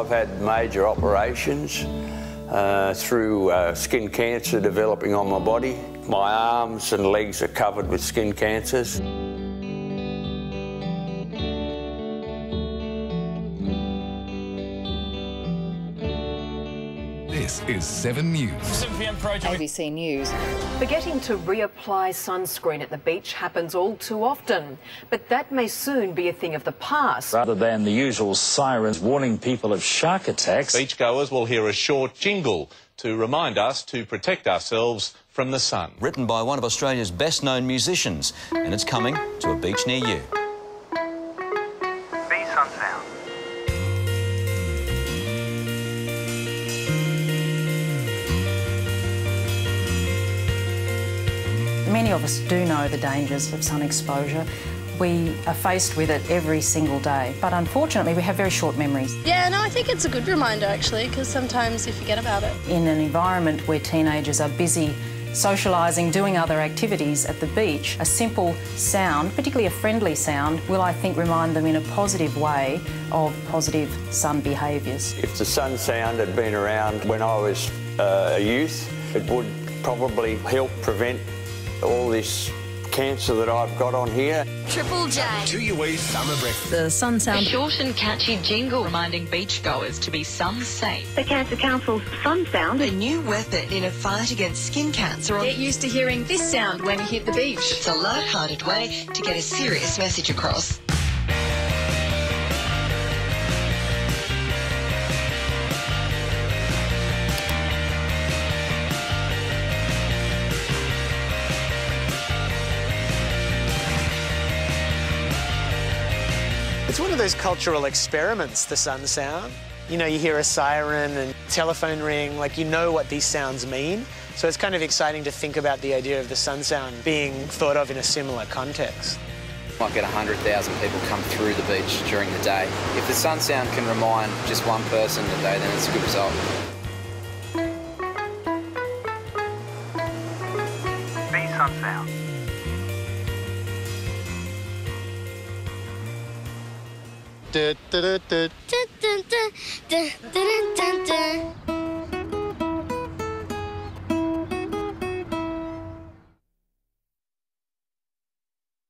I've had major operations through skin cancer developing on my body. My arms and legs are covered with skin cancers. This is 7 News. 7 p.m. project. ABC News. Forgetting to reapply sunscreen at the beach happens all too often, but that may soon be a thing of the past. Rather than the usual sirens warning people of shark attacks, beachgoers will hear a short jingle to remind us to protect ourselves from the sun. Written by one of Australia's best-known musicians, and it's coming to a beach near you. Be Sunsound. Many of us do know the dangers of sun exposure. We are faced with it every single day, but unfortunately we have very short memories. Yeah, no, I think it's a good reminder actually, because sometimes you forget about it. In an environment where teenagers are busy socialising, doing other activities at the beach, a simple sound, particularly a friendly sound, will, I think, remind them in a positive way of positive sun behaviours. If the sun sound had been around when I was a youth, it would probably help prevent all this cancer that I've got on here. Triple J. TUE Summer Breakfast. The sun sound. A short and catchy jingle reminding beachgoers to be sun safe. The Cancer Council's Sun Sound. A new weapon in a fight against skin cancer. Get used to hearing this sound when you hit the beach. It's a light-hearted way to get a serious message across. It's one of those cultural experiments, the sun sound. You know, you hear a siren and telephone ring, like you know what these sounds mean. So it's kind of exciting to think about the idea of the sun sound being thought of in a similar context. Might get 100,000 people come through the beach during the day. If the sun sound can remind just one person a day, then it's a good result. Be Sunsound. Dun, dun, dun, dun, dun, dun, dun, dun, dun, dun.